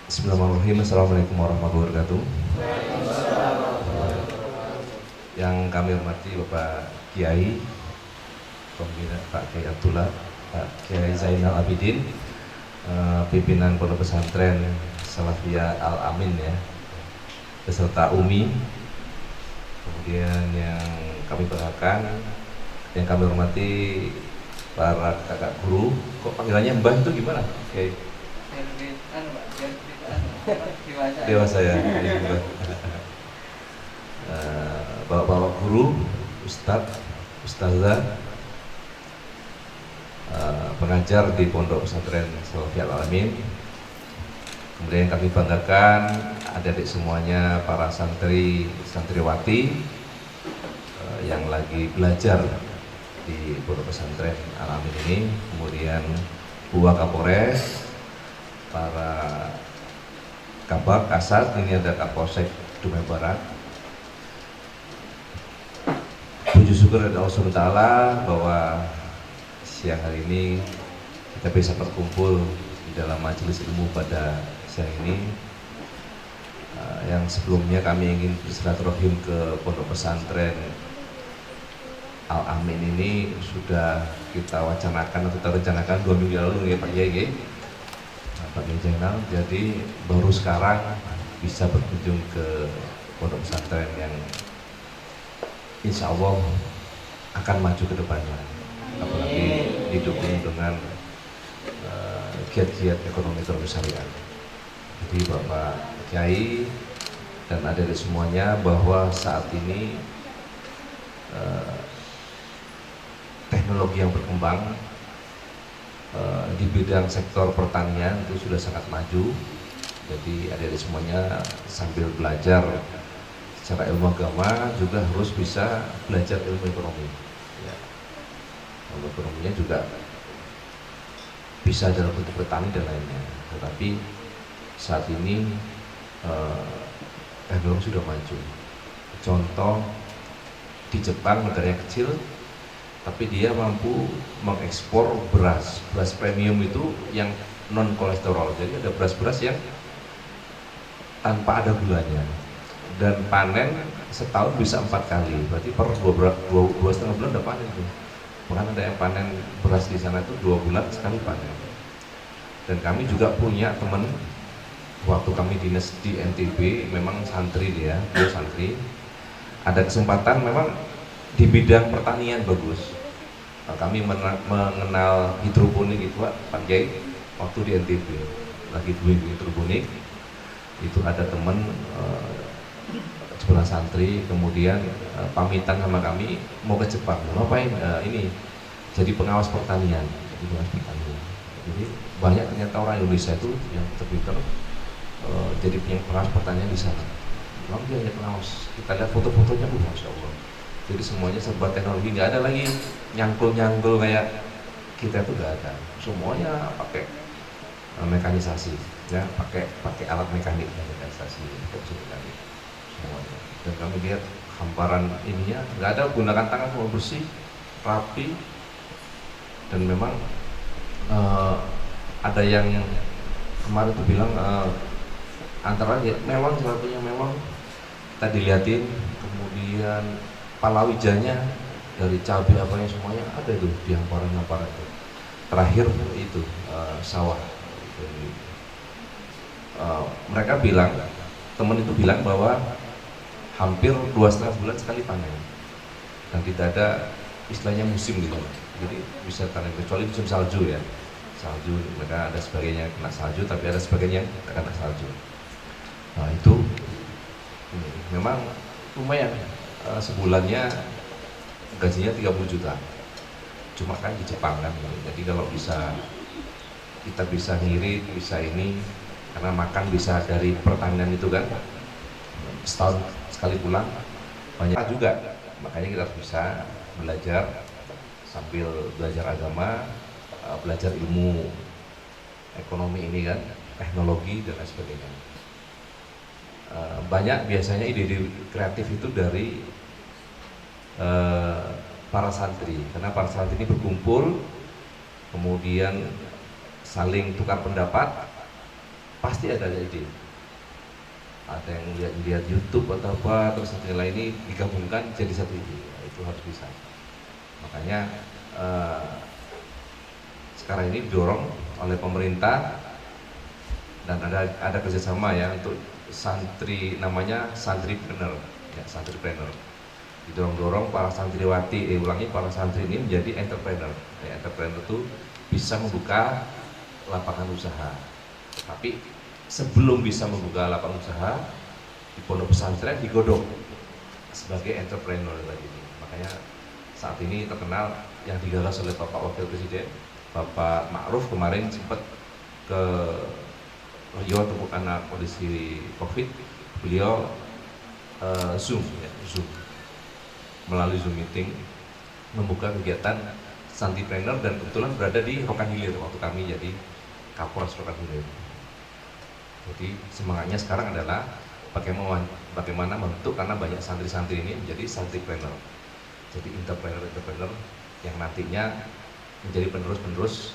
Bismillahirrahmanirrahim. Assalamualaikum warahmatullahi wabarakatuh. Yang kami hormati Bapak Kiai Pembina Pak Kiai Abdullah, Pak Kiai Zainal Abidin, pimpinan Pondok Pesantren Salafiyah Al Amin ya, beserta Umi. Kemudian yang kami banggakan, yang kami hormati para kakak guru. Kok panggilannya Mbah itu gimana, Kiai? Dewasa ya. Bapak-bapak guru, ustadz, ustazah, pengajar di Pondok Pesantren Salafiyah Al Amin. Kemudian kami banggakan adik-adik semuanya, para santri, santriwati yang lagi belajar di Pondok Pesantren Al Amin ini. Kemudian Bu Kapolres, para Kabak, Kasat, ini ada Kapolsek Dumai Barat. Puji syukur kepada Allah SWT bahwa siang hari ini kita bisa berkumpul di dalam majelis ilmu pada siang ini. Yang sebelumnya kami ingin bersilaturahim ke Pondok Pesantren Al Amin ini sudah kita wacanakan atau kita rencanakan 2 minggu lalu ya Pak Kiai. Pak Kiai Zainal, jadi baru sekarang bisa berkunjung ke Pondok Pesantren yang insya Allah akan maju ke depannya, apalagi didukung dengan giat-giat ekonomi syariah. Jadi Bapak Kiai dan adik-adik semuanya, bahwa saat ini teknologi yang berkembang di bidang sektor pertanian itu sudah sangat maju. Jadi adik-adik semuanya sambil belajar secara ilmu agama juga harus bisa belajar ilmu ekonomi ya. Ilmu ekonominya juga bisa dalam bentuk petani dan lainnya. Tetapi saat ini teknologi sudah maju. Contoh di Jepang, negara yang kecil tapi dia mampu mengekspor beras premium itu yang non kolesterol. Jadi ada beras yang tanpa ada gulanya, dan panen setahun bisa 4 kali, berarti per 2,5 bulan udah panen tuh. Bahkan ada yang panen beras di sana itu 2 bulan sekali panen. Dan kami juga punya teman, waktu kami dinas di NTB, memang santri dia santri, ada kesempatan memang di bidang pertanian bagus. Kami mengenal hidroponik itu Pak Kiai waktu di NTB lagi doing hidroponik. Itu ada teman sebelah santri, kemudian pamitan sama kami mau ke Jepang. Ngapain? Ini jadi pengawas pertanian. Jadi banyak ternyata orang Indonesia itu yang terpintar jadi pengawas pertanian di sana. Lalu dia hanya pengawas. Kita lihat foto-fotonya, masya Allah. Jadi semuanya serba teknologi, nggak ada lagi nyangkul kayak kita itu, nggak ada. Semuanya pakai mekanisasi, ya pakai alat mekanisasi semuanya. Dan kami lihat hamparan ininya nggak ada, gunakan tangan, semua bersih, rapi. Dan memang ada yang kemarin tuh bilang antara ya, memang satunya memang kita dilihatin, kemudian palawijanya dari cabai apanya semuanya ada itu di hamparan itu. Terakhir itu sawah. Jadi, mereka bilang, teman itu bilang bahwa hampir 2,5 bulan sekali panen dan tidak ada istilahnya musim gitu. Jadi bisa panen kecuali musim salju ya. Salju mereka ada sebagainya kena salju, tapi ada sebagainya kena salju. Nah itu memang lumayan. Sebulannya gajinya 30 juta. Cuma kan di Jepang kan, jadi kalau bisa kita bisa ngirit, bisa ini, karena makan bisa dari pertanian itu kan, setahun sekali pulang banyak juga. Makanya kita harus bisa belajar sambil belajar agama, belajar ilmu ekonomi ini kan, teknologi dan lain sebagainya. Banyak biasanya ide-ide kreatif itu dari para santri, karena para santri ini berkumpul, kemudian saling tukar pendapat, pasti ada ide. Ada yang lihat YouTube atau apa, terus nilai ini digabungkan jadi satu ide. Itu harus bisa. Makanya sekarang ini didorong oleh pemerintah dan ada kerjasama ya untuk santri, namanya santripreneur ya, santripreneur. Didorong-dorong para santriwati, para santri ini menjadi entrepreneur ya. Entrepreneur itu bisa membuka lapangan usaha, tapi sebelum bisa membuka lapangan usaha di pondok pesantren digodok sebagai entrepreneur tadi. Makanya saat ini terkenal yang digagas oleh Bapak Wakil Presiden Bapak Ma'ruf kemarin sempat ke Rio untuk karena kondisi COVID, beliau Zoom melalui Zoom meeting membuka kegiatan santripreneur dan kebetulan berada di Rokan Hilir waktu kami jadi Kapolres Rokan Hilir. Jadi semangatnya sekarang adalah bagaimana membentuk, karena banyak santri-santri ini menjadi santripreneur, jadi entrepreneur yang nantinya menjadi penerus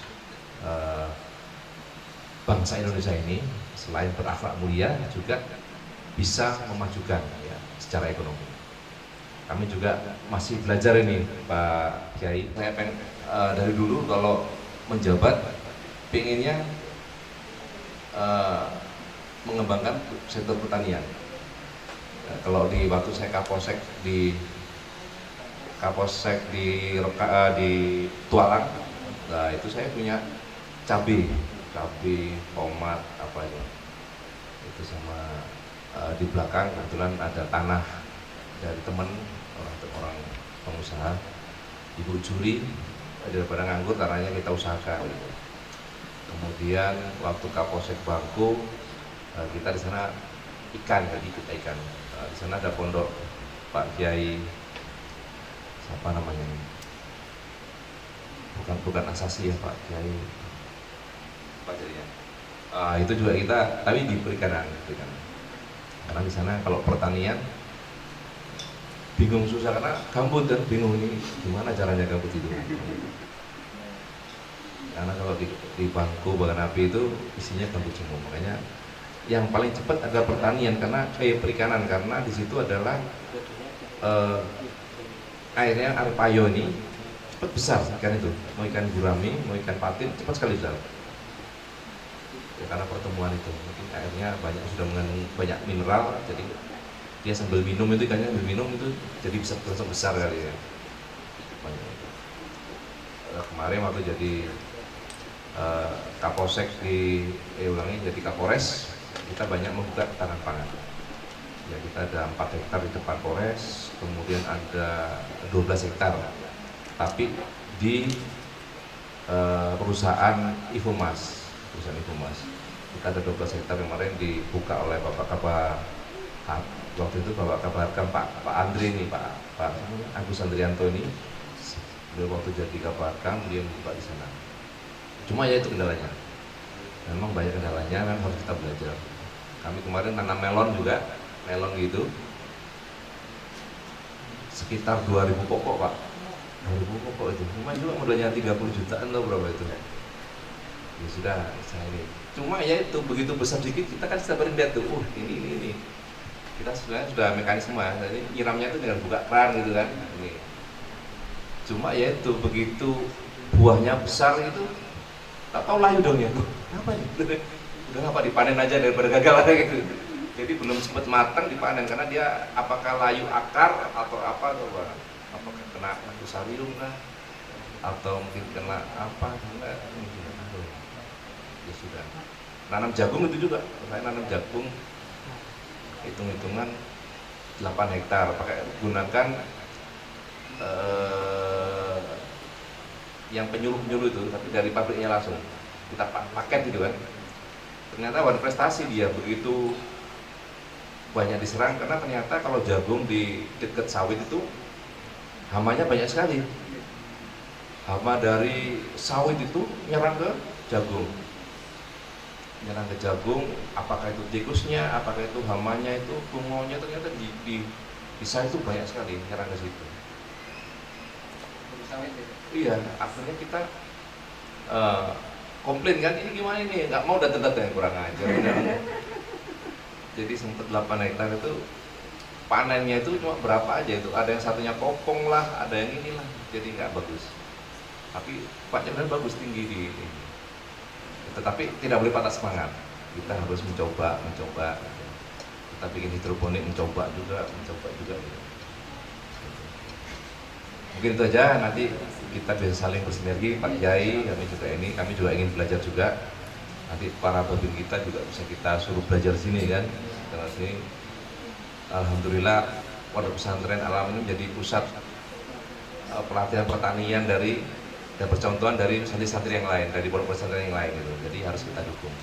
bangsa Indonesia ini, selain berakhlak mulia juga bisa memajukan ya, secara ekonomi. Kami juga masih belajar ini Pak Kiai. Saya dari dulu kalau menjabat pengennya mengembangkan sektor pertanian. Kalau di waktu saya Kapolsek di Tualang, nah itu saya punya cabai, tomat, apa itu sama di belakang kebetulan ada tanah dari teman orang pengusaha, Ibu Juli, daripada nganggur tanahnya kita usahakan. Kemudian waktu Kapolsek Bangku, kita di sana ikan, di sana ada pondok Pak Kiai siapa namanya ini, bukan Asasi ya Pak Kiai Pak jadinya. Itu juga kita, tapi di perikanan. Karena di sana kalau pertanian bingung susah, karena gambut dan bingung ini gimana caranya gambut itu. Karena kalau di bangku bahkan api itu isinya gambut semua. Makanya yang paling cepat adalah pertanian, karena perikanan, karena di situ adalah airnya air payo ini cepat besar ikan itu, mau ikan gurami, mau ikan patin, cepat sekali besar ya, karena pertemuan itu mungkin airnya sudah mengandung banyak mineral, jadi dia sambil minum itu, ikannya sambil minum itu jadi bisa langsung besar kali ya. Kemarin waktu jadi Kapolsek jadi Kapolres, kita banyak membuka ketahanan pangan ya. Kita ada 4 hektar di depan Polres, kemudian ada 12 hektar tapi di perusahaan Infomas. Kita ada 12 hektar kemarin dibuka oleh Bapak Kabar, waktu itu Bapak Kabarkam Pak Andri ini, Pak Agus Andrianto ini, beliau waktu jadi Kabarkam dia membuka di sana. Cuma ya itu kendalanya, memang banyak kendalanya, memang harus kita belajar. Kami kemarin nanam melon juga, melon gitu sekitar 2000 pokok Pak, 2000 pokok itu lumayan juga, modalnya 30 jutaan atau berapa itu ya. Sudah saya ini, cuma ya itu begitu besar sedikit kita kan sabarin lihat tuh, ini kita sebenarnya sudah mekanisme, jadi nyiramnya itu dengan buka keran gitu kan ini. Cuma ya itu begitu buahnya besar itu tak tahu layu dong ya, apa ini udah apa dipanen aja daripada gagal aja gitu. Jadi belum sempat matang dipanen, karena dia apakah layu akar atau apa, atau apakah kena fusarium lah, atau mungkin kena apa, ya sudah. Nanam jagung itu juga, saya nanam jagung hitung-hitungan 8 hektar, gunakan yang penyuluh-penyuluh itu, tapi dari pabriknya langsung kita paket gitu kan. Ternyata wan prestasi dia, begitu banyak diserang, karena ternyata kalau jagung di dekat sawit itu hamanya banyak sekali. Hama dari sawit itu nyerang ke jagung, apakah itu tikusnya, apakah itu hamanya, itu bungonya, ternyata di sawit itu banyak sekali nyerang ke situ. Iya, akhirnya kita komplain kan, ini gimana ini, nggak mau datang-datang, kurang ajar. Jadi sempat 8 hektar itu panennya itu cuma berapa aja itu, ada yang satunya kopong lah, ada yang inilah, jadi nggak bagus. Tapi Paknya benar bagus, tinggi di ini. Tetapi tidak boleh patah semangat, kita harus mencoba. Kita bikin hidroponik, mencoba juga gitu. Mungkin itu aja, nanti kita bisa saling bersinergi, Pak Kiai, kami juga ingin belajar juga. Nanti para babin kita juga bisa kita suruh belajar sini kan, karena sini alhamdulillah Pondok Pesantren Al-Amin ini menjadi pusat pelatihan pertanian dan percontohan dari santri-santri yang lain, dari pondok pesantren yang lain gitu. Jadi harus kita dukung.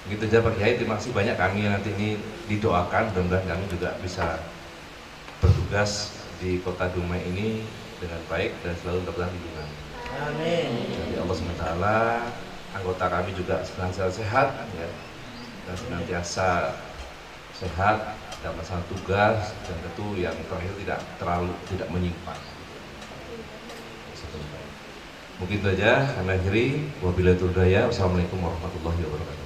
Begitu aja Pak Kiai, terima kasih banyak. Kami nanti ini didoakan, mudah-mudahan kami juga bisa bertugas di Kota Dumai ini dengan baik dan selalu mendapatkan lindungan. Amin. Jadi Allah SWT, anggota kami juga senantiasa sehat ya, dan senantiasa sehat dalam melaksanakan tugas, dan tentu yang terakhir tidak menyimpang. Mungkin itu aja, karena akhiri wabillahi taufiq. Wassalamualaikum warahmatullahi wabarakatuh.